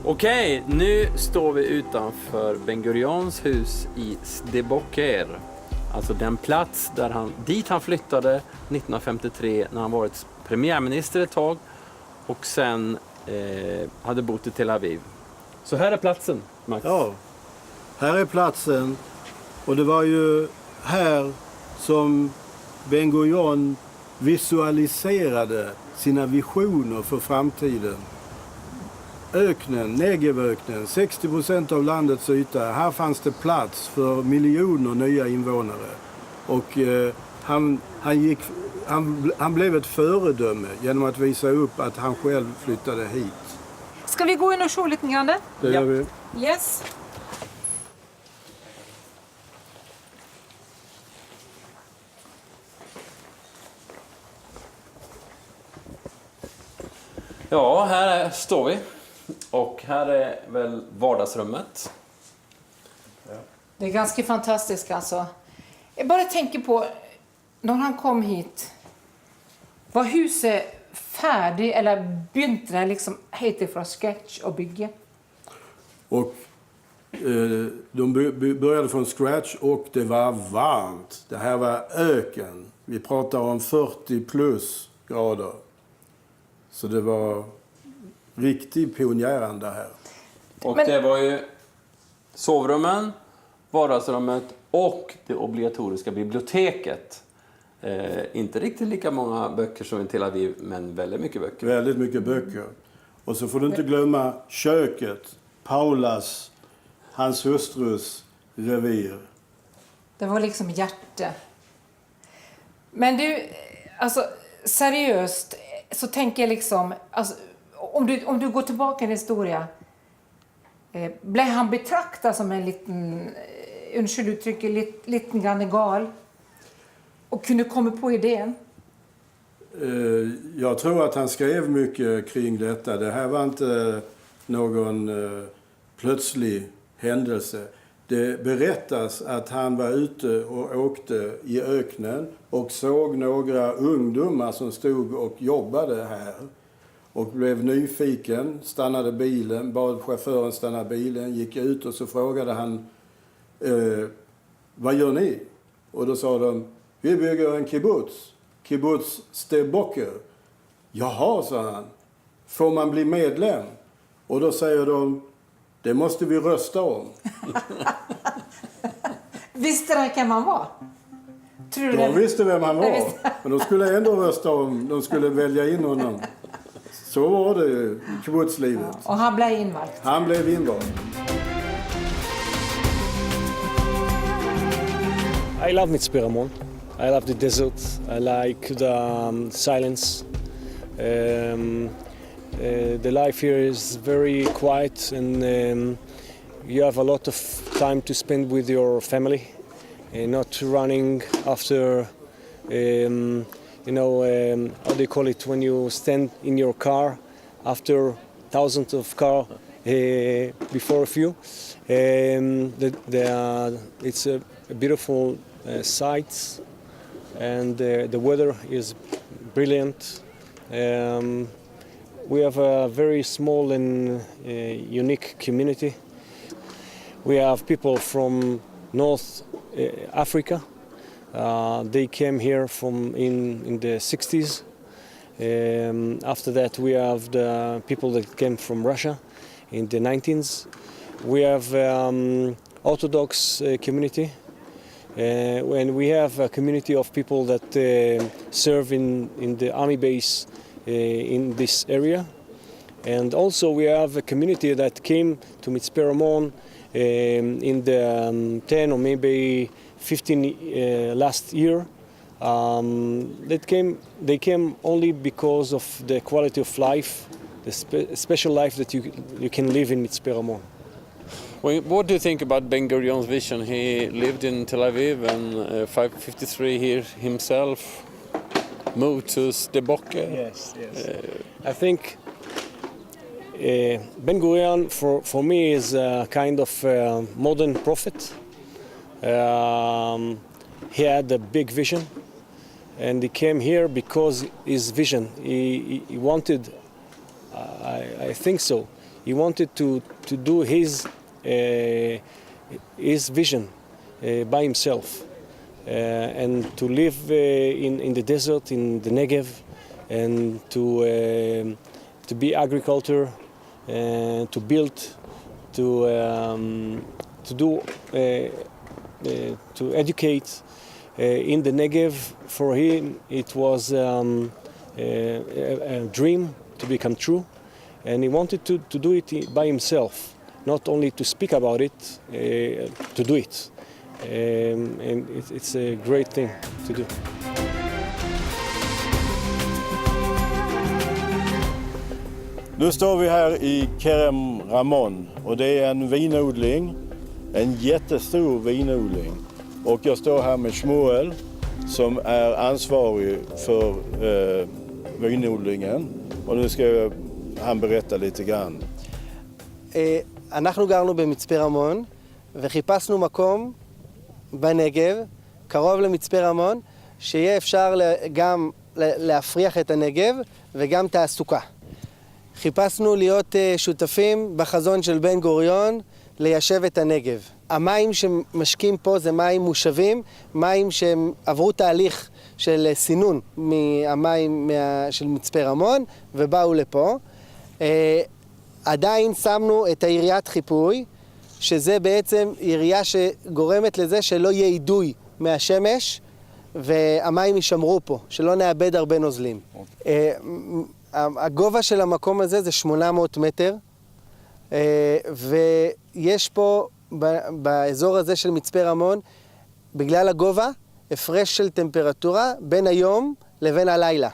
Okej, nu står vi utanför Ben Gurions hus i Stockholm. Alltså den plats dit han flyttade 1953 när han varit premiärminister ett tag och sen hade bott i Tel Aviv. Så här är platsen, Max. Ja, här är platsen. Och det var ju här som Ben Gurion visualiserade sina visioner för framtiden. Öknen, Negevöknen, 60% av landets yta. Här fanns det plats för miljoner nya invånare. Och han blev ett föredöme genom att visa upp att han själv flyttade hit. Ska vi gå in och se lite grann? Det gör vi. Yes. Ja, här står vi. Och här är väl vardagsrummet. Det är ganska fantastiskt alltså. Jag bara tänker på när han kom hit. Var huset färdigt eller begynt det liksom helt från scratch och bygga? Och de började från scratch och det var varmt. Det här var öken. Vi pratar om 40 plus grader. Så det var riktigt pionjärande här. Och det var ju sovrummen, vardagsrummet och det obligatoriska biblioteket. Inte riktigt lika många böcker som i Tel Aviv, men väldigt mycket böcker. Väldigt mycket böcker. Och så får du inte glömma köket, Paulas, hans hustrus revir. Det var liksom hjärta. Men du, alltså seriöst så tänker jag liksom, alltså, om du går tillbaka i historia, blev han betraktad som en liten, ursäkta uttrycket, liten grann gal och kunde komma på idén? Jag tror att han skrev mycket kring detta. Det här var inte någon plötslig händelse. Det berättas att han var ute och åkte i öknen och såg några ungdomar som stod och jobbade här. Och blev nyfiken, stannade bilen, bad chauffören stanna bilen, gick ut och så frågade han vad gör ni? Och då sa de, vi bygger en kibbutz Stockholm. Jaha, sa han, får man bli medlem? Och då säger de, det måste vi rösta om. Visste det kan man vara? Tror de visste vem han var, men de skulle ändå rösta om, de skulle välja in honom. Så var det ju, kibbutzlivet. Ja, och han blev invald. Han blev invald. I love Mitzperamon. I love the desert. I like the silence. The life here is very quiet and you have a lot of time to spend with your family and not running after how do you call it when you stand in your car after thousands of cars before you. It's a beautiful sight and the weather is brilliant. We have a very small and unique community. We have people from North Africa. They came here from in the 60s. After that, we have the people that came from Russia in the 19s. we have Orthodox community, and we have a community of people that serve in the army base in this area. And also we have a community that came to Mitzpe Ramon in the 10 or maybe 15 last year. They came only because of the quality of life, the special life that you can live in Mitzpe Ramon. Well, what do you think about Ben Gurion's vision? He lived in Tel Aviv and 553 here himself, moved to Sdeboke. Yes. I think Ben Gurion for me is a kind of modern prophet. He had a big vision, and he came here because his vision. He wanted, I think so. He wanted to do his vision by himself, and to live in the desert, in the Negev, and to be agriculture, to build, to do, to educate in the Negev. For him, it was a dream to become true, and he wanted to do it by himself. Not only to speak about it, to do it. And it's a great thing to do. Nu står vi här i Kerem Ramon och det är en vinodling, en jättestor vinodling. Och jag står här med Shmuel som är ansvarig för vinodlingen. Och nu ska han berätta lite grann. אנחנו גרנו במצפה רמון וחיפשנו מקום בנגב, קרוב למצפה רמון, שיהיה אפשר גם להפריח את הנגב וגם תעסוקה. חיפשנו להיות שותפים בחזון של בן גוריון ליישב את הנגב. המים שמשקים פה זה מים מושבים, מים שהם עברו תהליך של סינון מהמים של מצפה רמון ובאו לפה. עדיין שמנו את העיריית חיפוי, שזה בעצם עירייה שגורמת לזה שלא יהיה אידוי מהשמש, והמים יישמרו פה, שלא נאבד הרבה נוזלים. הגובה של המקום הזה זה 800 מטר, ויש פה באזור הזה של מצפה רמון, בגלל הגובה, הפרש של טמפרטורה בין היום לבין הלילה.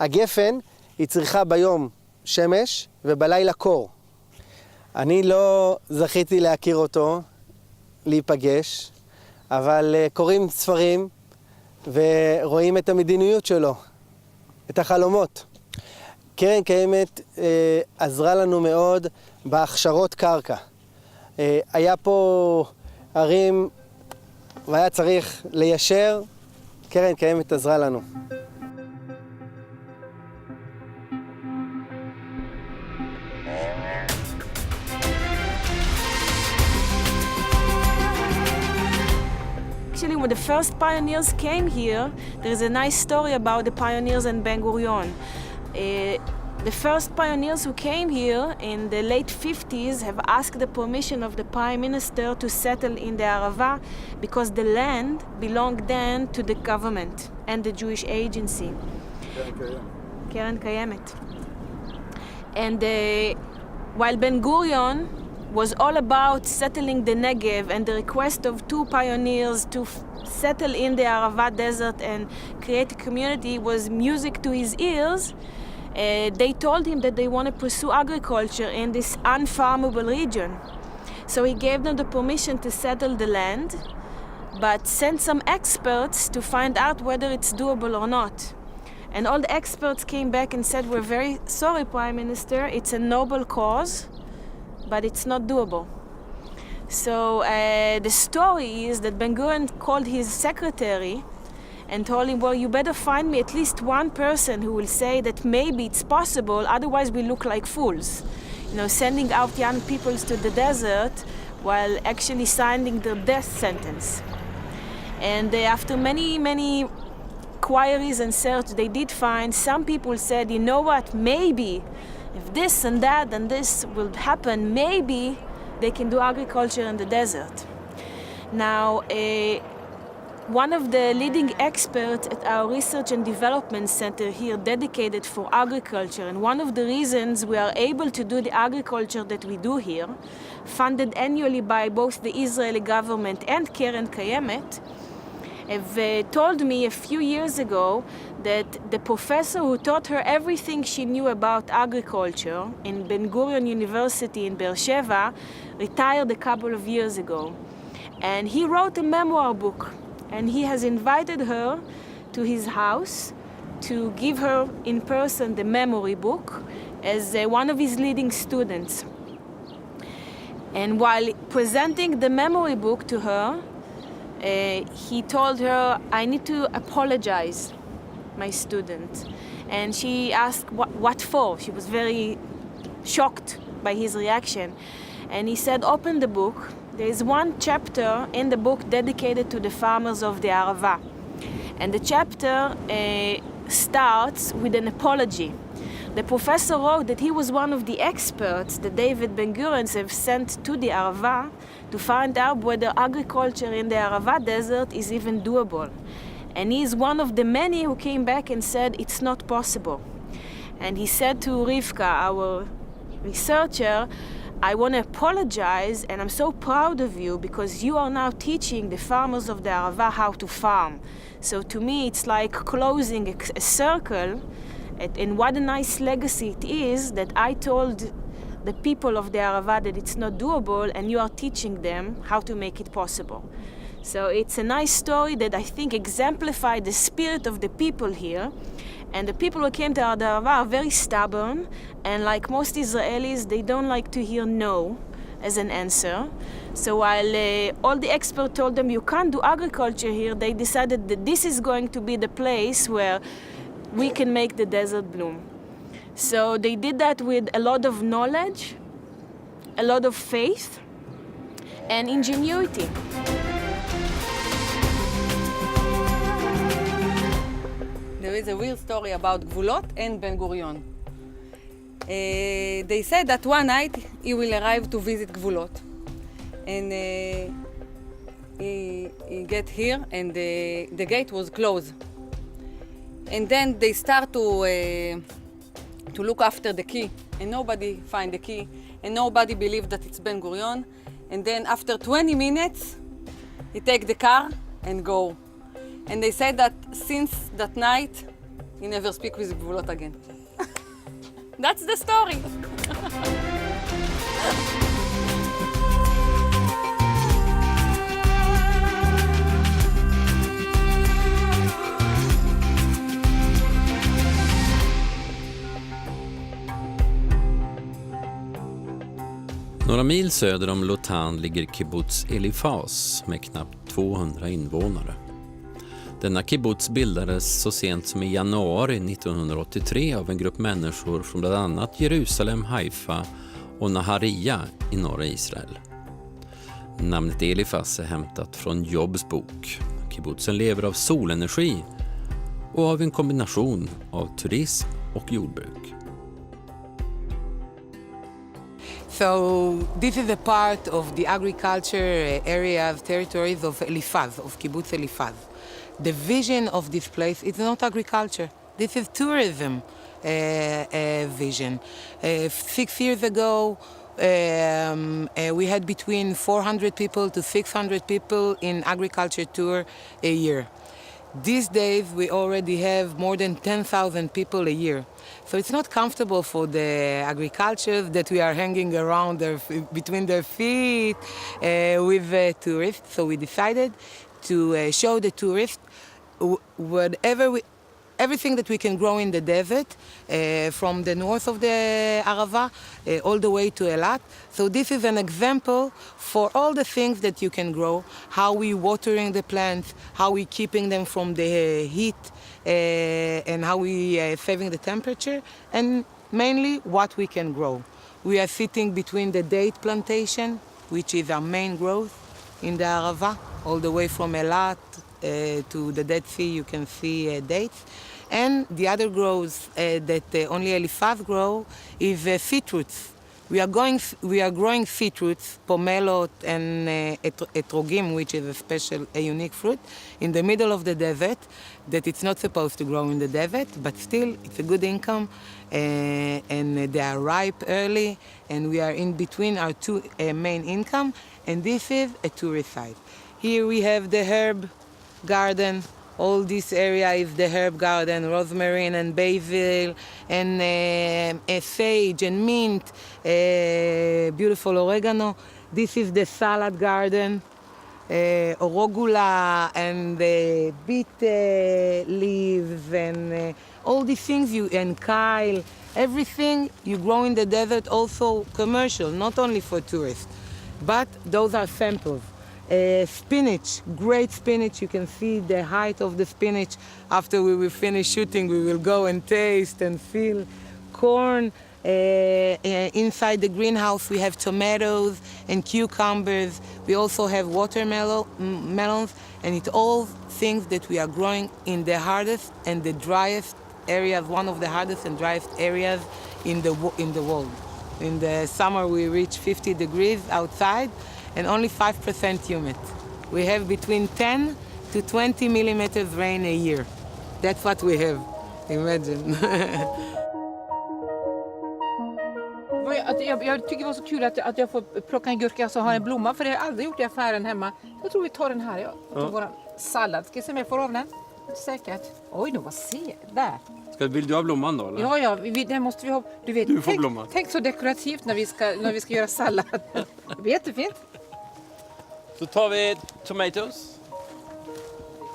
הגפן היא צריכה ביום שמש ובלילה קור. אני לא זכיתי להכיר אותו, להיפגש, אבל קוראים ספרים ורואים את המדיניות שלו, את החלומות. קרן קיימת עזרה לנו מאוד בהכשרות קרקע. היה פה ערים והיה צריך ליישר, קרן קיימת עזרה לנו. Actually, when the first pioneers came here, there is a nice story about the pioneers and Ben Gurion. The first pioneers who came here in the late 50s have asked the permission of the Prime Minister to settle in the Arava because the land belonged then to the government and the Jewish agency. Keren Kayemet. And while Ben Gurion was all about settling the Negev and the request of two pioneers to settle in the Arava desert and create a community was music to his ears, they told him that they want to pursue agriculture in this unfarmable region. So he gave them the permission to settle the land, but sent some experts to find out whether it's doable or not. And all the experts came back and said, "We're very sorry, Prime Minister, it's a noble cause, but it's not doable." So the story is that Ben Gurion called his secretary and told him, "Well, you better find me at least one person who will say that maybe it's possible, otherwise we look like fools. You know, sending out young people to the desert while actually signing their death sentence." And after many queries and search, they did find some people said, "You know what, maybe if this and that and this will happen, maybe they can do agriculture in the desert. Now, one of the leading experts at our research and development center here dedicated for agriculture, and one of the reasons we are able to do the agriculture that we do here, funded annually by both the Israeli government and Keren Kayemet, have told me a few years ago that the professor who taught her everything she knew about agriculture in Ben Gurion University in Beersheba retired a couple of years ago. And he wrote a memoir book, and he has invited her to his house to give her in person the memory book as one of his leading students. And while presenting the memory book to her, he told her, I need to apologize, my student. And she asked, what for? She was very shocked by his reaction. And he said, open the book. There is one chapter in the book dedicated to the farmers of the Arava. And the chapter starts with an apology. The professor wrote that he was one of the experts that David Ben Gurion have sent to the Arava to find out whether agriculture in the Arava desert is even doable. And he is one of the many who came back and said it's not possible. And he said to Rivka, our researcher, I want to apologize, and I'm so proud of you because you are now teaching the farmers of the Arava how to farm. So to me, it's like closing a circle, and what a nice legacy it is that I told the people of the Arava that it's not doable, and you are teaching them how to make it possible. So it's a nice story that I think exemplifies the spirit of the people here. And the people who came to the Arava are very stubborn, and like most Israelis, they don't like to hear no as an answer. So while all the experts told them you can't do agriculture here, they decided that this is going to be the place where we can make the desert bloom. So they did that with a lot of knowledge, a lot of faith, and ingenuity. There is a real story about Gvulot and Ben Gurion. They said that one night he will arrive to visit Gvulot. And he get here and the gate was closed. And then they start to look after the key, and nobody find the key, and nobody believed that it's Ben Gurion. And then after 20 minutes, he take the car and go. And they said that since that night, he never speak with Gvulot again. That's the story. Några mil söder om Lotan ligger kibbutz Elifaz med knappt 200 invånare. Denna kibbutz bildades så sent som i januari 1983 av en grupp människor från bland annat Jerusalem, Haifa och Naharia i norra Israel. Namnet Elifaz är hämtat från Jobs bok. Kibbutzen lever av solenergi och av en kombination av turism och jordbruk. So this is a part of the agriculture areas, territories of Elifaz, of Kibbutz Elifaz. The vision of this place is not agriculture. This is tourism vision. 6 years ago, we had between 400 people to 600 people in agriculture tour a year. These days, we already have more than 10,000 people a year. So it's not comfortable for the agriculture that we are hanging around between their feet with tourists. So we decided to show the tourists everything that we can grow in the desert, from the north of the Arava all the way to Eilat. So this is an example for all the things that you can grow, how we watering the plants, how we keeping them from the heat, and how we saving the temperature, and mainly what we can grow. We are sitting between the date plantation, which is our main growth in the Arava, all the way from Eilat to the Dead Sea. You can see dates. And the other grows that only Elifaz grow is citrus. We are growing citrus, pomelo and etrogim, which is a unique fruit, in the middle of the desert, that it's not supposed to grow in the desert, but still it's a good income, and they are ripe early, and we are in between our two main income, and this is a tourist site. Here we have the herb garden. All this area is the herb garden, rosemary and basil, and sage and mint, beautiful oregano. This is the salad garden, arugula and beet leaves, and all these things, and kale. Everything you grow in the desert, also commercial, not only for tourists, but those are samples. Spinach, great spinach. You can see the height of the spinach. After we will finish shooting, we will go and taste and feel. Corn. Inside the greenhouse, we have tomatoes and cucumbers. We also have watermelons, and it's all things that we are growing in the hardest and the driest areas, one of the hardest and driest areas in the world. In the summer, we reach 50 degrees outside, and only 5% humid. We have between 10 to 20 millimeters rain a year. That's what we have. Imagine. Jag tycker det var så kul att jag får plocka en gurka och ha en blomma, för det har jag aldrig gjort i affären hemma. Jag tror vi tar den här, vår sallad. Ska jag se om jag får av den? Säkert. Oj, nu vad se där. Vill du ha blomman då? Eller? Ja, det måste vi ha. Du vet, du får blomman. Tänk så dekorativt när vi ska göra sallad. Det blir jättefint. Så tar vi tomatoes.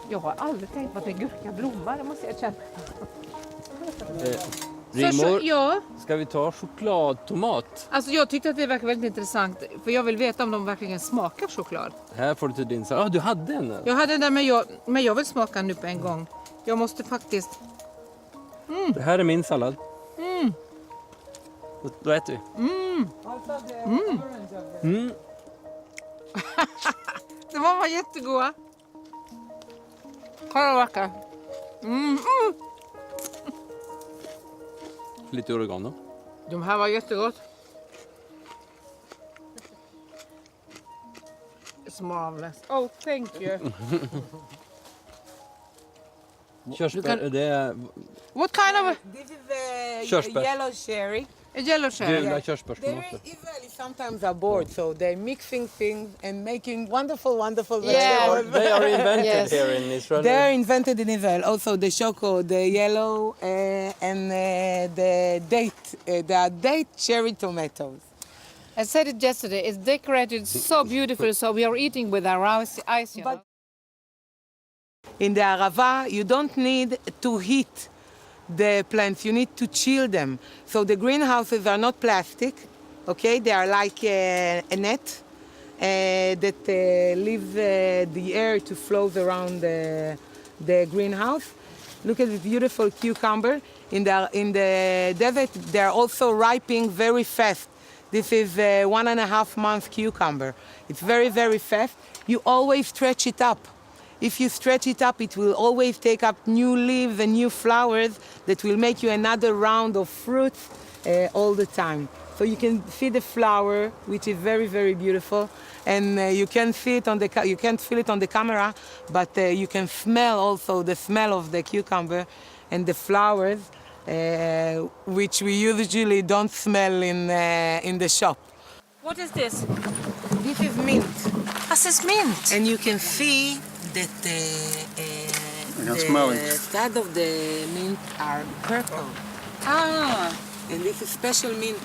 Jag har aldrig tänkt på att en gurka blommar, det måste jag känna. Rigmor, ja. Ska vi ta chokladtomat? Alltså jag tyckte att det verkar väldigt intressant, för jag vill veta om de verkligen smakar choklad. Här får du till din sallad. Du hade en där. Jag hade den där, men jag vill smaka nu på en gång. Jag måste faktiskt... Det här är min sallad. Då äter vi. Det var jättegoda. Kolla vad vackert. Lite oregano. De här var jättegott. It's marvelous. Oh, thank you. Körsbär, det är... What kind of... This is Körsbär. yellow cherry. A yellow cherry. Gula körsbärstomater. They're Israelis sometimes are bored, so they're mixing things and making wonderful Yeah. vegetables. They are invented Yes. here in Israel. They're invented in Israel. Also the choco, the yellow, and the date. They are date cherry tomatoes. I said it yesterday. It's decorated so beautiful, so we are eating with our eyes. You know? In the Arava, you don't need to heat the plants, you need to chill them. So the greenhouses are not plastic, okay? They are like a net that leaves the air to flow around the greenhouse. Look at this beautiful cucumber. In the desert, they are also ripening very fast. This is a 1.5 month cucumber. It's very, very fast. You always stretch it up. If you stretch it up, it will always take up new leaves and new flowers that will make you another round of fruits all the time. So you can see the flower, which is very, very beautiful, and you can see it you can't feel it on the camera, but you can smell also the smell of the cucumber and the flowers, which we usually don't smell in the shop. What is this? This is mint, This is mint. and you can see that the side of the mint are purple. And this is special mint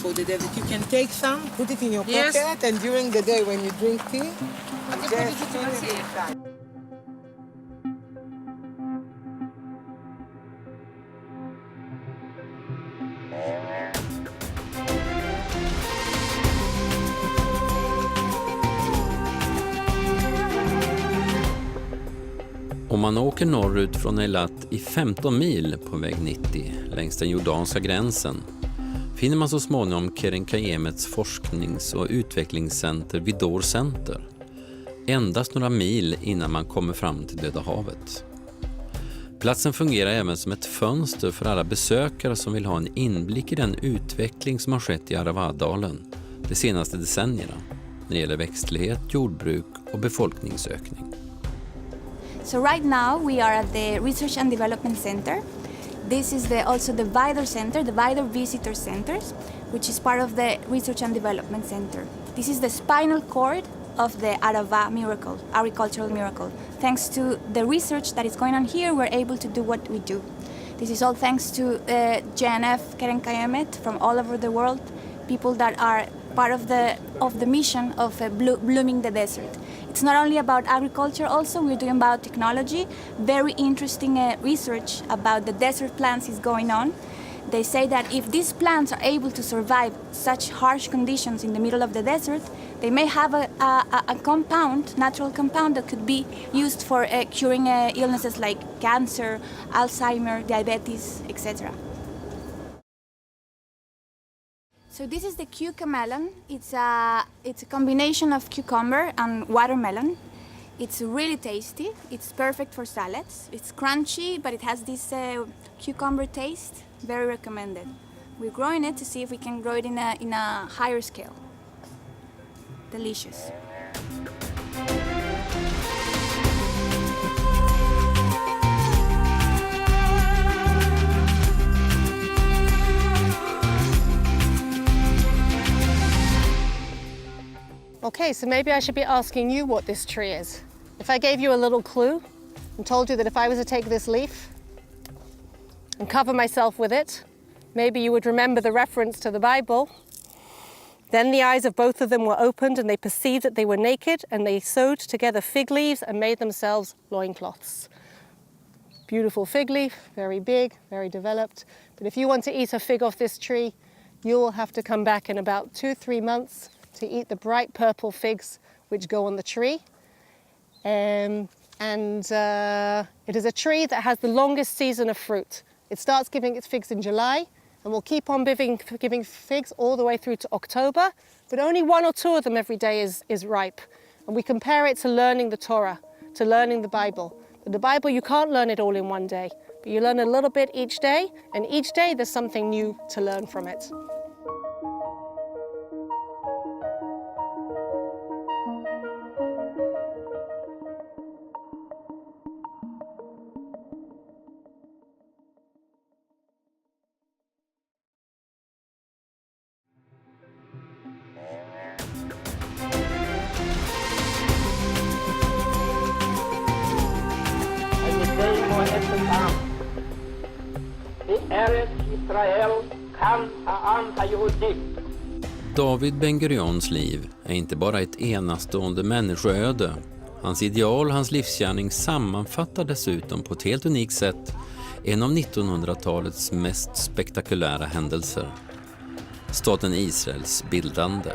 for the desert. You can take some, put it in your Yes. pocket, and during the day when you drink tea, just put it inside. Om man åker norrut från Eilat i 15 mil på väg 90 längs den jordanska gränsen finner man så småningom Keren Kayemets forsknings- och utvecklingscenter Vidor Center. Endast några mil innan man kommer fram till Döda havet. Platsen fungerar även som ett fönster för alla besökare som vill ha en inblick i den utveckling som har skett i Aravadalen de senaste decennierna när det gäller växtlighet, jordbruk och befolkningsökning. So right now we are at the Research and Development Center. This is also the Vidar Center, the Vidar Visitor Centers, which is part of the Research and Development Center. This is the spinal cord of the Arava miracle, agricultural miracle. Thanks to the research that is going on here, we're able to do what we do. This is all thanks to JNF Keren Kayemet from all over the world, people that are part of the mission of blooming the desert. It's not only about agriculture, also we're doing biotechnology. Very interesting research about the desert plants is going on. They say that if these plants are able to survive such harsh conditions in the middle of the desert, they may have a compound, natural compound that could be used for curing illnesses like cancer, Alzheimer, diabetes, etc. So this is the cucamelon. It's a combination of cucumber and watermelon. It's really tasty. It's perfect for salads. It's crunchy, but it has this cucumber taste. Very recommended. We're growing it to see if we can grow it in a higher scale. Delicious. Okay, so maybe I should be asking you what this tree is. If I gave you a little clue and told you that if I was to take this leaf and cover myself with it, maybe you would remember the reference to the Bible. Then the eyes of both of them were opened and they perceived that they were naked and they sewed together fig leaves and made themselves loincloths. Beautiful fig leaf, very big, very developed. But if you want to eat a fig off this tree, you will have to come back in about 2-3 months to eat the bright purple figs which go on the tree. It is a tree that has the longest season of fruit. It starts giving its figs in July and will keep on giving figs all the way through to October, but only 1 or 2 of them every day is ripe. And we compare it to learning the Torah, to learning the Bible. But the Bible, you can't learn it all in one day, but you learn a little bit each day, and each day there's something new to learn from it. David Ben Gurions liv är inte bara ett enastående människoöde. Hans ideal, hans livsgärning sammanfattar dessutom på ett helt unikt sätt en av 1900-talets mest spektakulära händelser. Staten Israels bildande.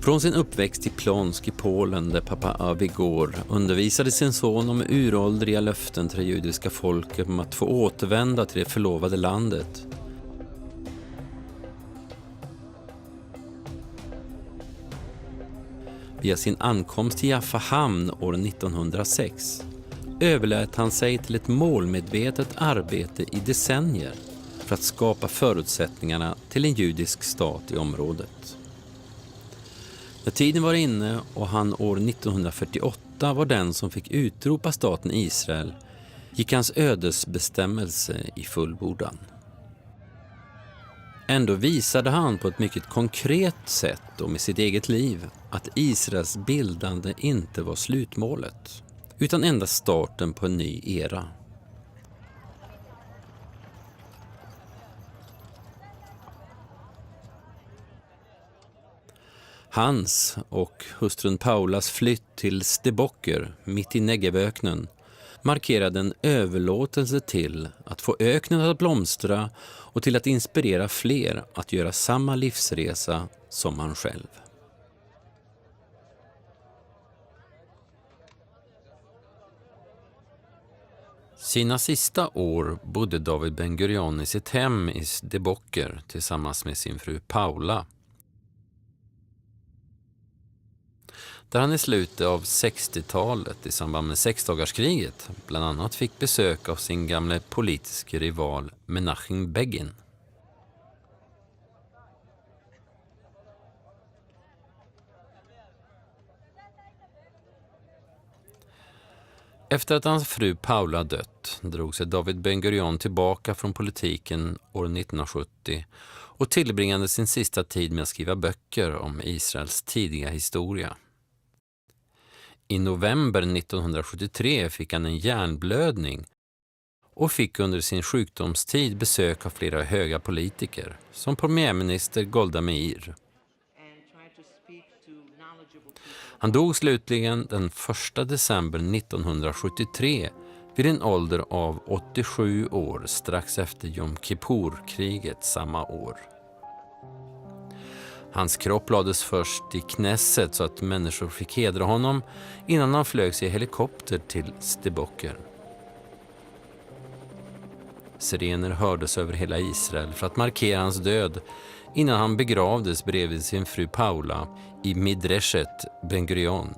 Från sin uppväxt i Plonsk i Polen där pappa Avigor undervisade sin son om uråldriga löften till det judiska folket om att få återvända till det förlovade landet. Via sin ankomst till Jaffa hamn år 1906 överlät han sig till ett målmedvetet arbete i decennier för att skapa förutsättningarna till en judisk stat i området. När tiden var inne och han år 1948 var den som fick utropa staten Israel gick hans ödesbestämmelse i fullbordan. Ändå visade han på ett mycket konkret sätt och med sitt eget liv att Israels bildande inte var slutmålet utan endast starten på en ny era. Hans och hustrun Paulas flytt till Steboker mitt i Negevöknen markerade en överlåtelse till att få öknen att blomstra och till att inspirera fler att göra samma livsresa som han själv. Sina sista år bodde David Ben Gurion i sitt hem i Deboker tillsammans med sin fru Paula. Där han i slutet av 60-talet i samband med sexdagarskriget bland annat fick besök av sin gamla politiska rival Menachem Begin. Efter att hans fru Paula dött drog sig David Ben Gurion tillbaka från politiken år 1970 och tillbringade sin sista tid med att skriva böcker om Israels tidiga historia. I november 1973 fick han en hjärnblödning och fick under sin sjukdomstid besök av flera höga politiker, som premiärminister Golda Meir. Han dog slutligen den 1 december 1973 vid en ålder av 87 år strax efter Yom Kippur-kriget samma år. Hans kropp lades först i Knesset så att människor fick hedra honom innan han flögs i helikopter till Deboker. Sirener hördes över hela Israel för att markera hans död innan han begravdes bredvid sin fru Paula i Midreshet Ben Gurion,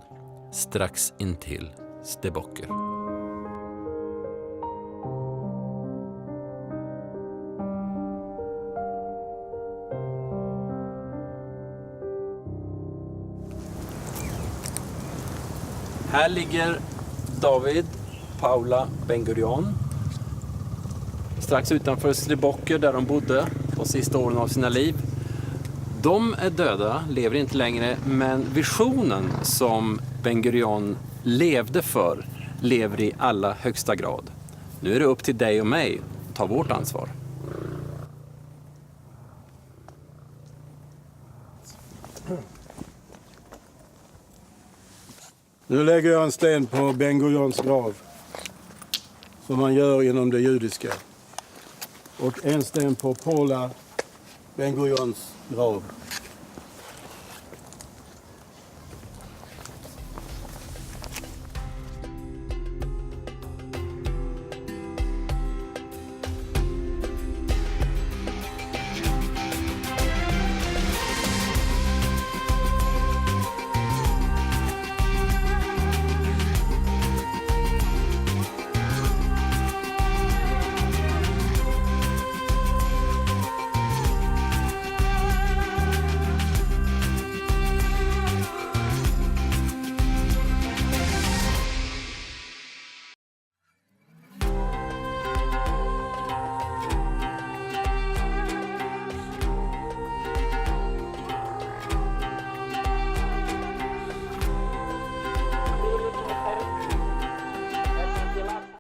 strax intill Deboker. Här ligger David, Paula, Ben Gurion. Strax utanför Deboker där de bodde de sista åren av sina liv. De är döda, lever inte längre, men visionen som Ben Gurion levde för lever i allra högsta grad. Nu är det upp till dig och mig att ta vårt ansvar. Nu lägger jag en sten på Ben Gurions grav, som man gör inom det judiska. Och en sten på Paula Ben Gurions grav.